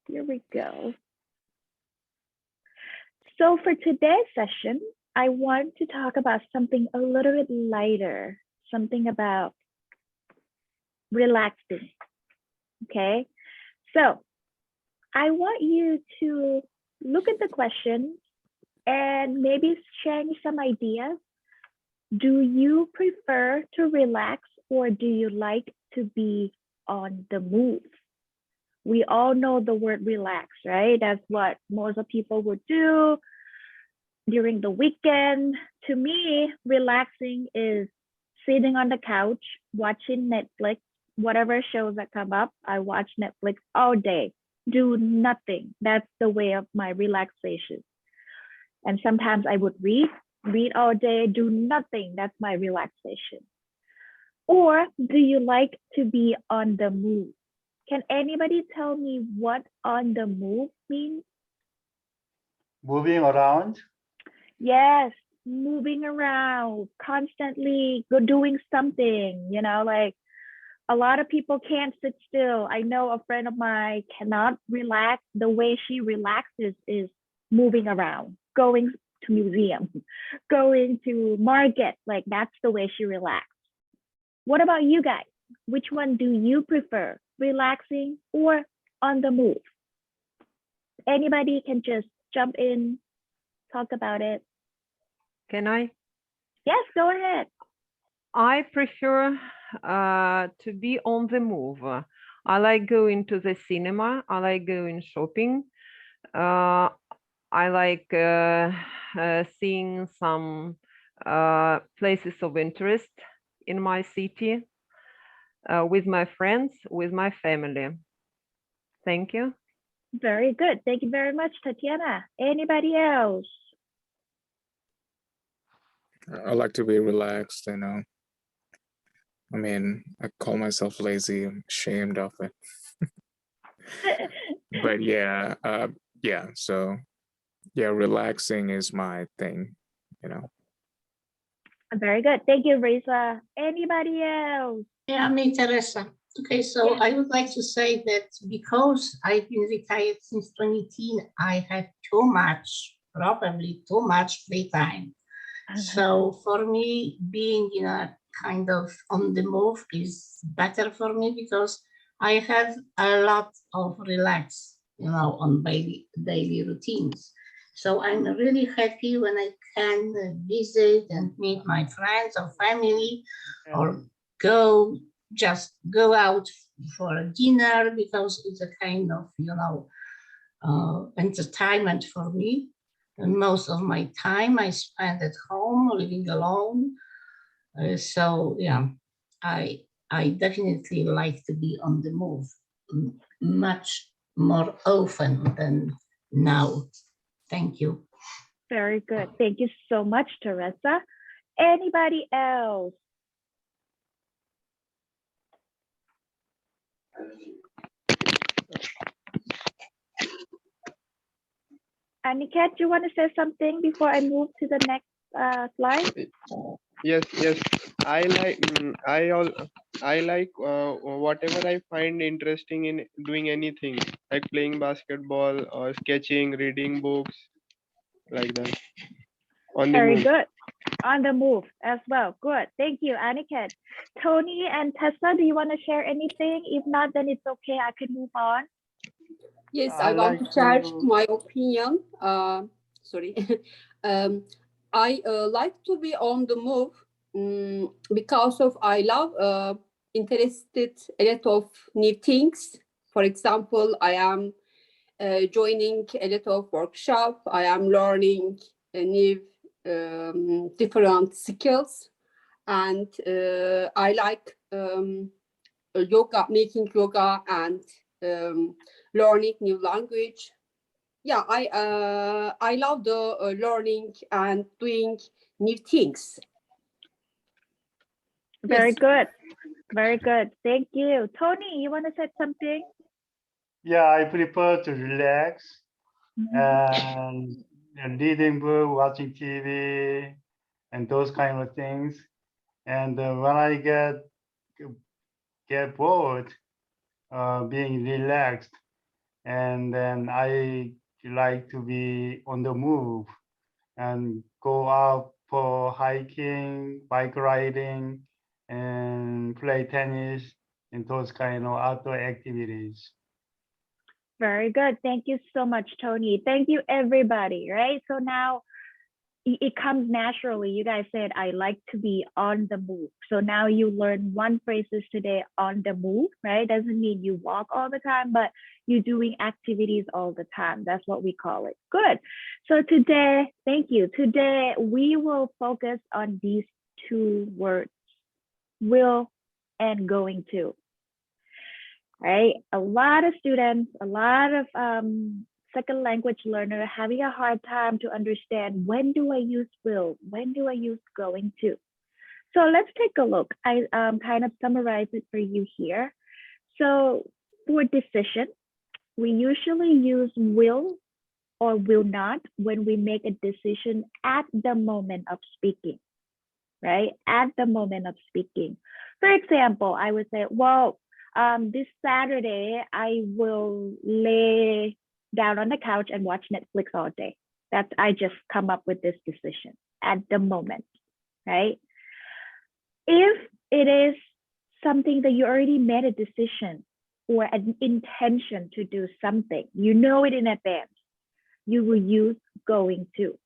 Here we go. So for today's session, I want to talk about something a little bit lighter, something about relaxing. Okay. So I want you to look at the question and maybe change some ideas. Do you prefer to relax or do you like to be on the move? We all know the word relax, right? That's what most of people would do during the weekend. To me, relaxing is sitting on the couch, watching Netflix, whatever shows that come up. I watch Netflix all day, do nothing. That's the way of my relaxation. And sometimes I would read all day, do nothing. That's my relaxation. Or do you like to be on the move? Can anybody tell me what on the move means? Moving around. Yes, moving around, constantly doing something, like a lot of people can't sit still. I know a friend of mine cannot relax. The way she relaxes is moving around, going to museum, going to market. Like that's the way she relaxes. What about you guys? Which one do you prefer, relaxing or on the move? Anybody can just jump in, talk about it. Can I? Yes, go ahead. I prefer to be on the move. I like going to the cinema. I like going shopping. I like seeing some places of interest in my city with my friends, with my family. Thank you. Very good. Thank you very much, Tatiana. Anybody else? I like to be relaxed, I mean, I call myself lazy. I'm ashamed of it. But yeah, so yeah, relaxing is my thing, Very good. Thank you, Risa. Anybody else? Yeah, me, Teresa. Okay, so Yeah. I would like to say that because I've been retired since 2010, I had probably too much free time. So for me, being kind of on the move is better for me because I have a lot of relax, on daily routines. So I'm really happy when I can visit and meet my friends or family, or just go out for a dinner because it's a kind of entertainment for me. And most of my time I spend at home living alone. So yeah, I definitely like to be on the move much more often than now. Thank you. Very good. Thank you so much, Teresa. Anybody else? Aniket, do you want to say something before I move to the next slide? Yes. I like whatever I find interesting in doing anything, like playing basketball or sketching, reading books, like that. On the Very move. good. On the move as well. Good. Thank you, Aniket. Tony and Tessa, do you want to share anything? If not, then it's okay. I can move on. Yes, I want to share my opinion. Sorry. I like to be on the move because of I love interested a lot of new things. For example, I am joining a lot of workshop. I am learning a new different skills, and I like yoga, making yoga and learning new language. Yeah, I love the learning and doing new things. Very Yes. good. Very good. Thank you. Tony, you want to say something? Yeah, I prefer to relax and reading book, watching TV, and those kind of things. And when I get bored, being relaxed, and then I like to be on the move and go out for hiking, bike riding, and play tennis and those kind of outdoor activities. Very good. Thank you so much, Tony. Thank you, everybody. Right. So now it comes naturally. You guys said, I like to be on the move. So now you learn one phrases today, on the move, right? Doesn't mean you walk all the time, but you're doing activities all the time. That's what we call it. Good. So today, thank you. Today, we will focus on these two words, will and going to. Right? A lot of students, a lot of second language learner having a hard time to understand, when do I use will, when do I use going to. So let's take a look. I kind of summarize it for you here. So for decision, we usually use will or will not when we make a decision at the moment of speaking, right? At the moment of speaking. For example, I would say, well, this Saturday, I will lay down on the couch and watch Netflix all day. I just come up with this decision at the moment, right? If it is something that you already made a decision or an intention to do something, you know it in advance, you will use going to,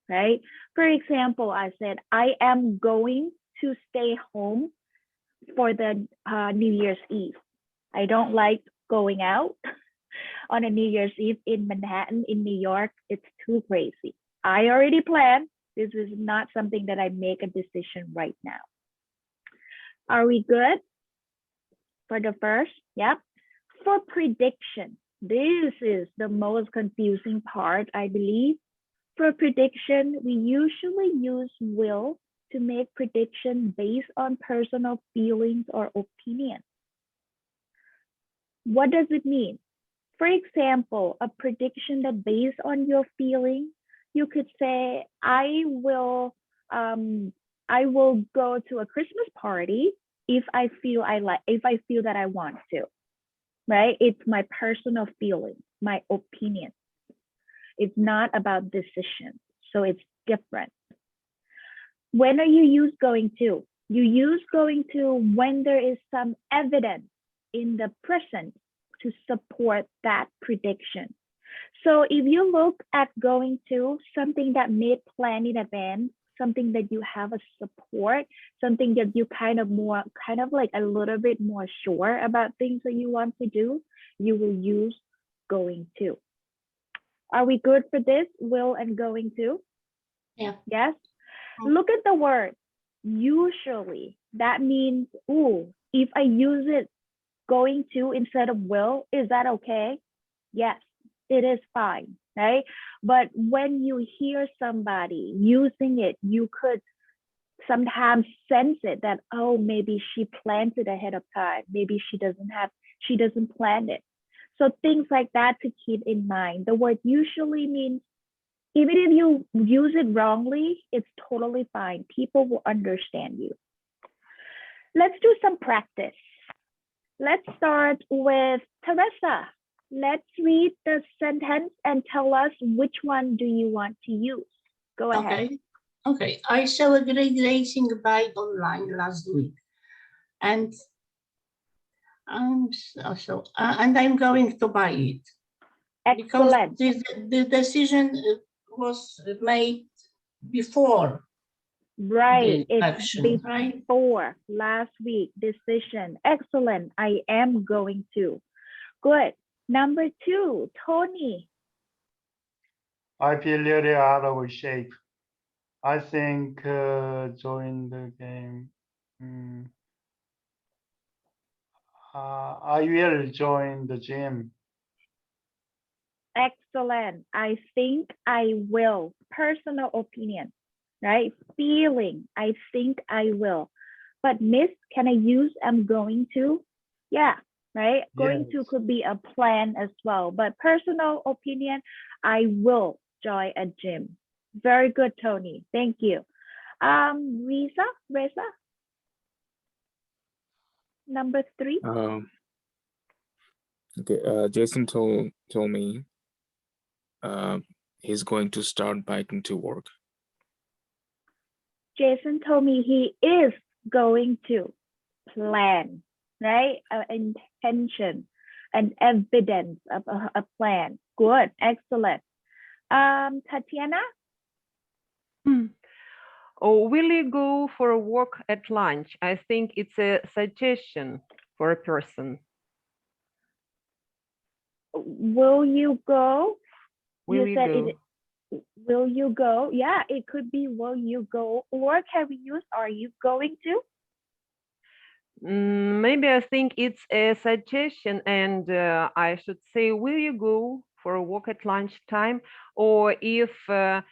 right? For example, I said, I am going to stay home for the New Year's Eve. I don't like going out on a New Year's Eve in Manhattan, in New York. It's too crazy. I already planned. This is not something that I make a decision right now. Are we good for the first? Yep. For prediction, this is the most confusing part, I believe. For prediction, we usually use will to make prediction based on personal feelings or opinions. What does it mean? For example, a prediction that based on your feeling, you could say, I will go to a Christmas party if I feel that I want to, right? It's my personal feeling, my opinion. It's not about decision, so it's different. When are you use going to? You use going to when there is some evidence in the present to support that prediction. So if you look at going to something that made plan in advance, something that you have a support, something that you kind of like a little bit more sure about things that you want to do, you will use going to. Are we good for this? Will and going to? Yeah. Yes. Look at the word usually. That means, ooh, if I use it going to instead of will, is that okay? Yes, it is fine, right? But when you hear somebody using it, you could sometimes sense it that, oh, maybe she plans it ahead of time. Maybe she doesn't plan it. So things like that to keep in mind. The word usually means, even if you use it wrongly, it's totally fine. People will understand you. Let's do some practice. Let's start with Teresa. Let's read the sentence and tell us which one do you want to use. Go ahead. Okay. I saw a great racing bike online last week, and I'm going to buy it. Excellent. Because the decision was made before. Right. The It's action, right? before last week decision. Excellent. I am going to. Good. Number 2, Tony. I feel really out of shape. I think join the game. I will join the gym. Excellent. I think I will. Personal opinion, right? Feeling. I think I will. But Miss, can I use I'm going to? Yeah, right? Going to Yes. could be a plan as well. But personal opinion, I will join a gym. Very good, Tony. Thank you. Reza, number 3. Okay, Jason told me he's going to start biking to work. Jason told me he is going to plan, right? Intention, an evidence of a plan. Good, excellent. Tatiana, Oh, will you go for a walk at lunch? I think it's a suggestion for a person. will you go? Will you said go? Will you go? Yeah, it could be will you go, or can we use are you going to? Maybe I think it's a suggestion, and I should say, will you go for a walk at lunchtime? Or if a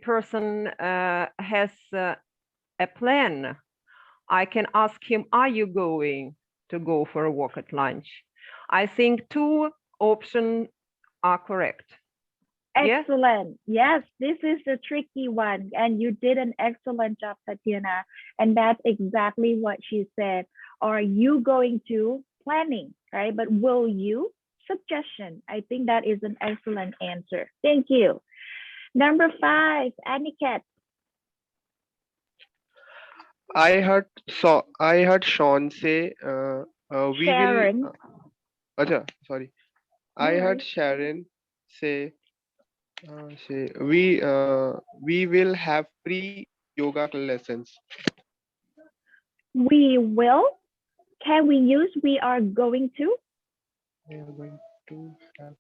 person has a plan, I can ask him, are you going to go for a walk at lunch? I think two options are correct. Yes? Excellent. Yes, this is the tricky one, and you did an excellent job, Tatiana. And that's exactly what she said. Are you going to planning, right? But will you? Suggestion. I think that is an excellent answer. Thank you. Number 5, Aniket. I heard Sean say we will. Sharon. Acha, sorry. I No heard worries. Sharon say we will have free yoga lessons. We will. Can we use we are going to? We are going to have.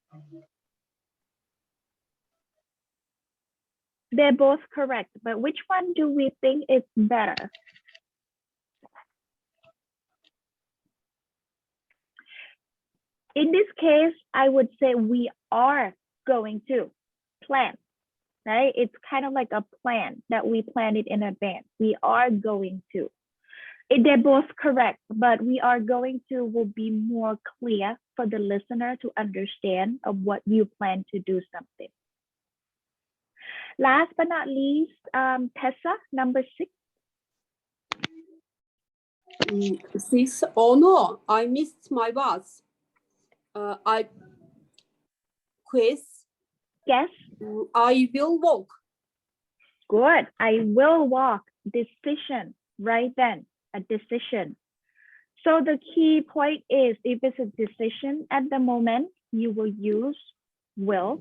They're both correct, but which one do we think is better? In this case, I would say we are going to plan, right? It's kind of like a plan that we plan it in advance. We are going to. They're both correct, but we are going to will be more clear for the listener to understand of what you plan to do something. Last but not least, Tessa, number 6. 6. Oh no, I missed my bus. I quiz. Yes. I will walk. Good. I will walk. Decision. Right then, a decision. So the key point is if it's a decision at the moment, you will use will,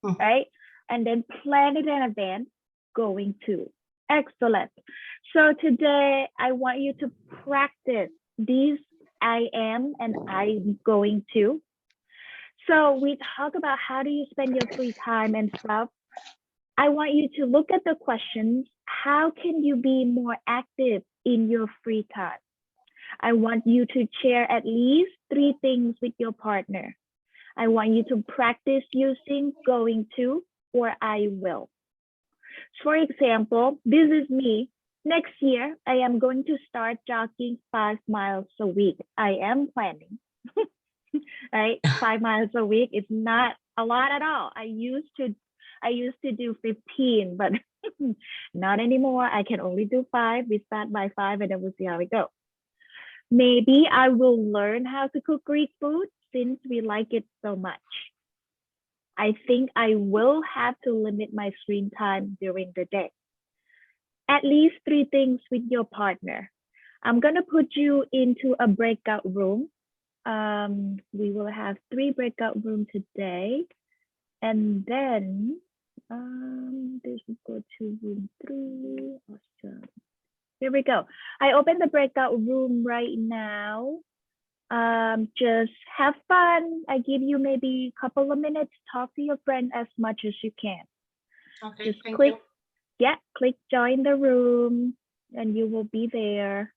right? And then plan it in advance, going to. Excellent. So today I want you to practice these I am and I'm going to. So we talk about how do you spend your free time and stuff. I want you to look at the questions. How can you be more active in your free time? I want you to share at least 3 things with your partner. I want you to practice using going to or I will. For example, this is me. Next year, I am going to start jogging 5 miles a week. I am planning, right? 5 miles a week is not a lot at all. I used to do 15, but not anymore. I can only do 5. We start by 5 and then we'll see how it goes. Maybe I will learn how to cook Greek food since we like it so much. I think I will have to limit my screen time during the day. At least 3 things with your partner. I'm gonna put you into a breakout room. We will have 3 breakout rooms today. And then this will go to room 3. Awesome. Here we go. I open the breakout room right now. Just have fun. I give you maybe a couple of minutes. Talk to your friend as much as you can. Okay, just click, yeah, click join the room and you will be there.